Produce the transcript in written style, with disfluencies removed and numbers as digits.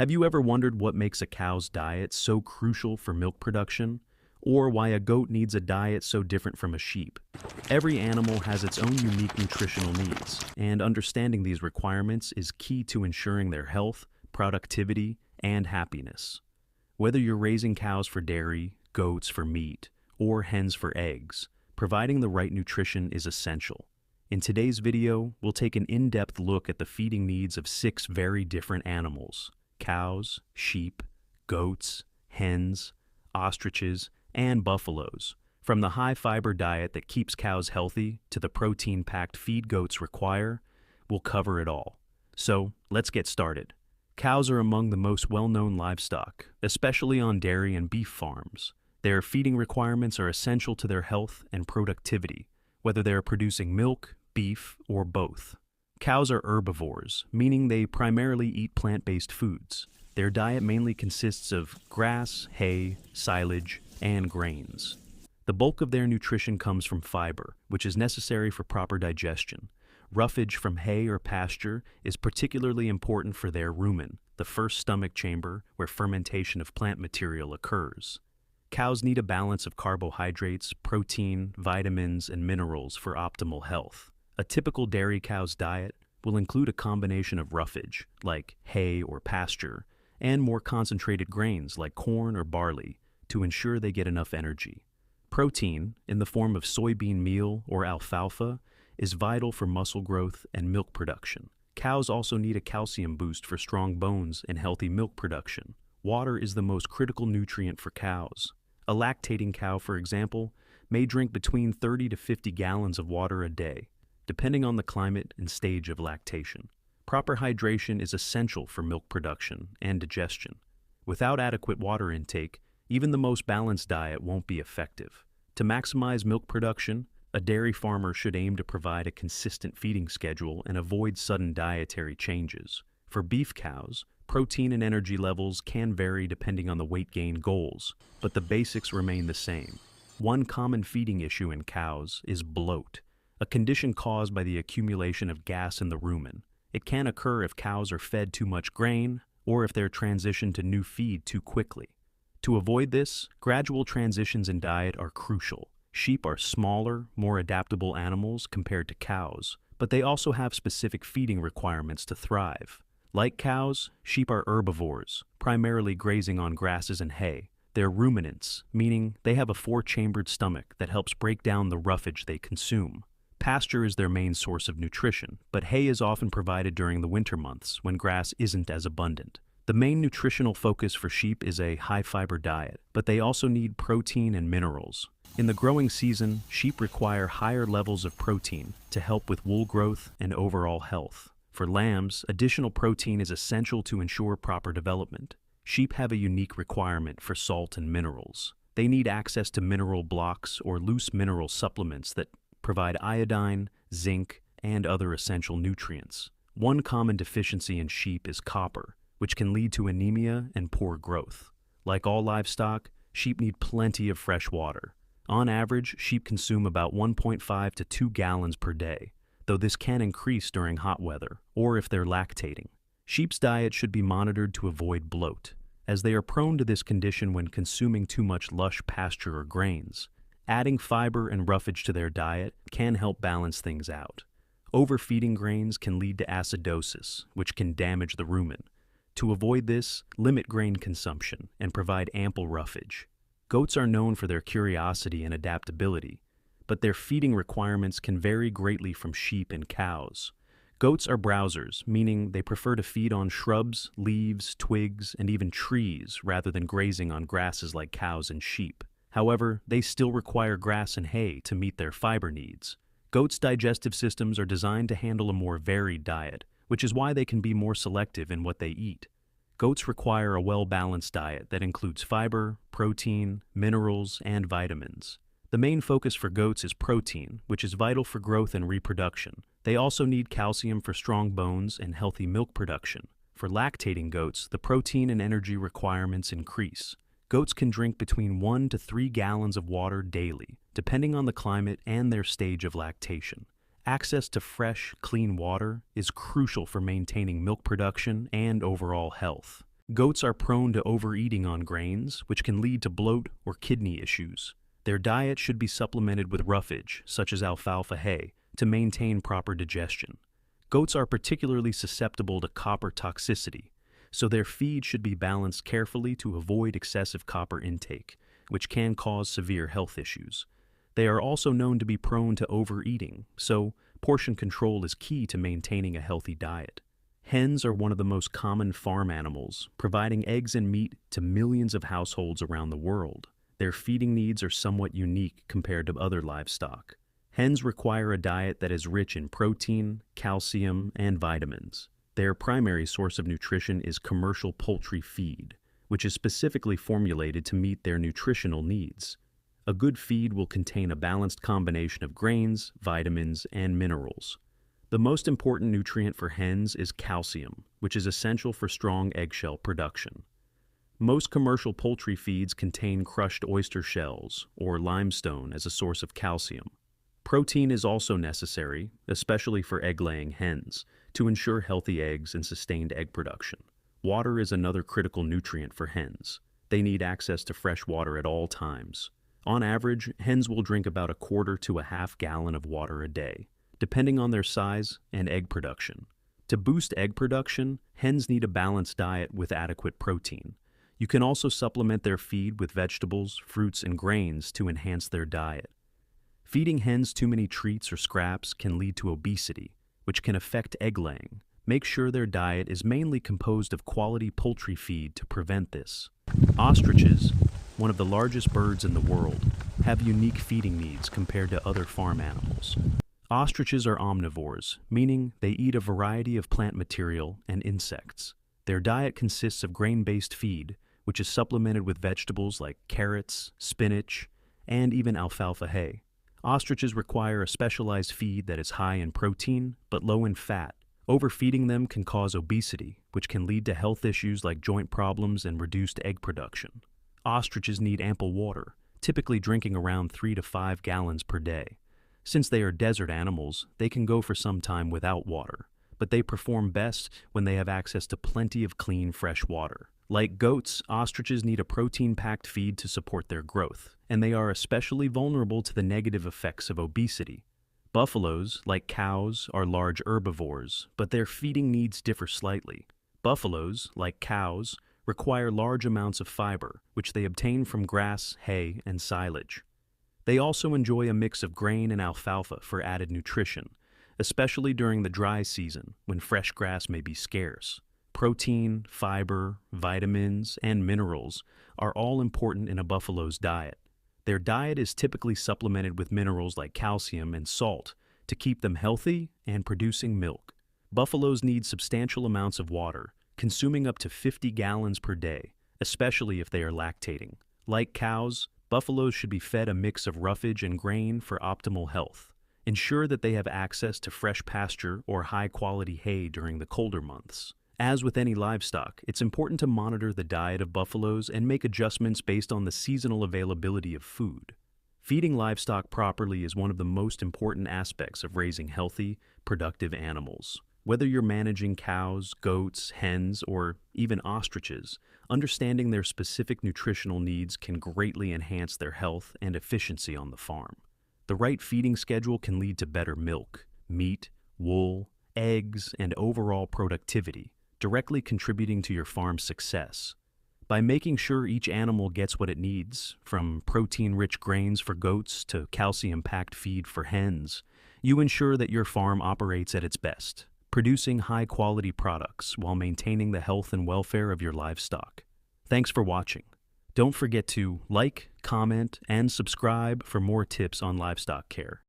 Have you ever wondered what makes a cow's diet so crucial for milk production? Or why a goat needs a diet so different from a sheep? Every animal has its own unique nutritional needs, and understanding these requirements is key to ensuring their health, productivity, and happiness. Whether you're raising cows for dairy, goats for meat, or hens for eggs, providing the right nutrition is essential. In today's video, we'll take an in-depth look at the feeding needs of 6 very different animals: cows, sheep, goats, hens, ostriches, and buffaloes. From the high-fiber diet that keeps cows healthy to the protein-packed feed goats require, we'll cover it all. So, let's get started. Cows are among the most well-known livestock, especially on dairy and beef farms. Their feeding requirements are essential to their health and productivity, whether they are producing milk, beef, or both. Cows are herbivores, meaning they primarily eat plant-based foods. Their diet mainly consists of grass, hay, silage, and grains. The bulk of their nutrition comes from fiber, which is necessary for proper digestion. Roughage from hay or pasture is particularly important for their rumen, the first stomach chamber where fermentation of plant material occurs. Cows need a balance of carbohydrates, protein, vitamins, and minerals for optimal health. A typical dairy cow's diet will include a combination of roughage, like hay or pasture, and more concentrated grains like corn or barley to ensure they get enough energy. Protein, in the form of soybean meal or alfalfa, is vital for muscle growth and milk production. Cows also need a calcium boost for strong bones and healthy milk production. Water is the most critical nutrient for cows. A lactating cow, for example, may drink between 30 to 50 gallons of water a day, depending on the climate and stage of lactation. Proper hydration is essential for milk production and digestion. Without adequate water intake, even the most balanced diet won't be effective. To maximize milk production, a dairy farmer should aim to provide a consistent feeding schedule and avoid sudden dietary changes. For beef cows, protein and energy levels can vary depending on the weight gain goals, but the basics remain the same. One common feeding issue in cows is bloat, a condition caused by the accumulation of gas in the rumen. It can occur if cows are fed too much grain or if they're transitioned to new feed too quickly. To avoid this, gradual transitions in diet are crucial. Sheep are smaller, more adaptable animals compared to cows, but they also have specific feeding requirements to thrive. Like cows, sheep are herbivores, primarily grazing on grasses and hay. They're ruminants, meaning they have a 4-chambered stomach that helps break down the roughage they consume. Pasture is their main source of nutrition, but hay is often provided during the winter months when grass isn't as abundant. The main nutritional focus for sheep is a high-fiber diet, but they also need protein and minerals. In the growing season, sheep require higher levels of protein to help with wool growth and overall health. For lambs, additional protein is essential to ensure proper development. Sheep have a unique requirement for salt and minerals. They need access to mineral blocks or loose mineral supplements that provide iodine, zinc, and other essential nutrients. One common deficiency in sheep is copper, which can lead to anemia and poor growth. Like all livestock, sheep need plenty of fresh water. On average, sheep consume about 1.5 to 2 gallons per day, though this can increase during hot weather or if they're lactating. Sheep's diet should be monitored to avoid bloat, as they are prone to this condition when consuming too much lush pasture or grains. Adding fiber and roughage to their diet can help balance things out. Overfeeding grains can lead to acidosis, which can damage the rumen. To avoid this, limit grain consumption and provide ample roughage. Goats are known for their curiosity and adaptability, but their feeding requirements can vary greatly from sheep and cows. Goats are browsers, meaning they prefer to feed on shrubs, leaves, twigs, and even trees rather than grazing on grasses like cows and sheep. However, they still require grass and hay to meet their fiber needs. Goats' digestive systems are designed to handle a more varied diet, which is why they can be more selective in what they eat. Goats require a well-balanced diet that includes fiber, protein, minerals, and vitamins. The main focus for goats is protein, which is vital for growth and reproduction. They also need calcium for strong bones and healthy milk production. For lactating goats, the protein and energy requirements increase. Goats can drink between 1 to 3 gallons of water daily, depending on the climate and their stage of lactation. Access to fresh, clean water is crucial for maintaining milk production and overall health. Goats are prone to overeating on grains, which can lead to bloat or kidney issues. Their diet should be supplemented with roughage, such as alfalfa hay, to maintain proper digestion. Goats are particularly susceptible to copper toxicity, so their feed should be balanced carefully to avoid excessive copper intake, which can cause severe health issues. They are also known to be prone to overeating, so portion control is key to maintaining a healthy diet. Hens are one of the most common farm animals, providing eggs and meat to millions of households around the world. Their feeding needs are somewhat unique compared to other livestock. Hens require a diet that is rich in protein, calcium, and vitamins. Their primary source of nutrition is commercial poultry feed, which is specifically formulated to meet their nutritional needs. A good feed will contain a balanced combination of grains, vitamins, and minerals. The most important nutrient for hens is calcium, which is essential for strong eggshell production. Most commercial poultry feeds contain crushed oyster shells or limestone as a source of calcium. Protein is also necessary, especially for egg-laying hens, to ensure healthy eggs and sustained egg production. Water is another critical nutrient for hens. They need access to fresh water at all times. On average, hens will drink about a quarter to a half gallon of water a day, depending on their size and egg production. To boost egg production, hens need a balanced diet with adequate protein. You can also supplement their feed with vegetables, fruits, and grains to enhance their diet. Feeding hens too many treats or scraps can lead to obesity, which can affect egg laying. Make sure their diet is mainly composed of quality poultry feed to prevent this. Ostriches, one of the largest birds in the world, have unique feeding needs compared to other farm animals. Ostriches are omnivores, meaning they eat a variety of plant material and insects. Their diet consists of grain-based feed, which is supplemented with vegetables like carrots, spinach, and even alfalfa hay. Ostriches require a specialized feed that is high in protein but low in fat. Overfeeding them can cause obesity, which can lead to health issues like joint problems and reduced egg production. Ostriches need ample water, typically drinking around 3 to 5 gallons per day. Since they are desert animals, they can go for some time without water, but they perform best when they have access to plenty of clean, fresh water. Like goats, ostriches need a protein-packed feed to support their growth, and they are especially vulnerable to the negative effects of obesity. Buffaloes, like cows, are large herbivores, but their feeding needs differ slightly. Buffaloes, like cows, require large amounts of fiber, which they obtain from grass, hay, and silage. They also enjoy a mix of grain and alfalfa for added nutrition, especially during the dry season when fresh grass may be scarce. Protein, fiber, vitamins, and minerals are all important in a buffalo's diet. Their diet is typically supplemented with minerals like calcium and salt to keep them healthy and producing milk. Buffaloes need substantial amounts of water, consuming up to 50 gallons per day, especially if they are lactating. Like cows, buffaloes should be fed a mix of roughage and grain for optimal health. Ensure that they have access to fresh pasture or high-quality hay during the colder months. As with any livestock, it's important to monitor the diet of buffaloes and make adjustments based on the seasonal availability of food. Feeding livestock properly is one of the most important aspects of raising healthy, productive animals. Whether you're managing cows, goats, hens, or even ostriches, understanding their specific nutritional needs can greatly enhance their health and efficiency on the farm. The right feeding schedule can lead to better milk, meat, wool, eggs, and overall productivity, directly contributing to your farm's success. By making sure each animal gets what it needs, from protein-rich grains for goats to calcium-packed feed for hens, you ensure that your farm operates at its best, producing high-quality products while maintaining the health and welfare of your livestock. Thanks for watching. Don't forget to like, comment, and subscribe for more tips on livestock care.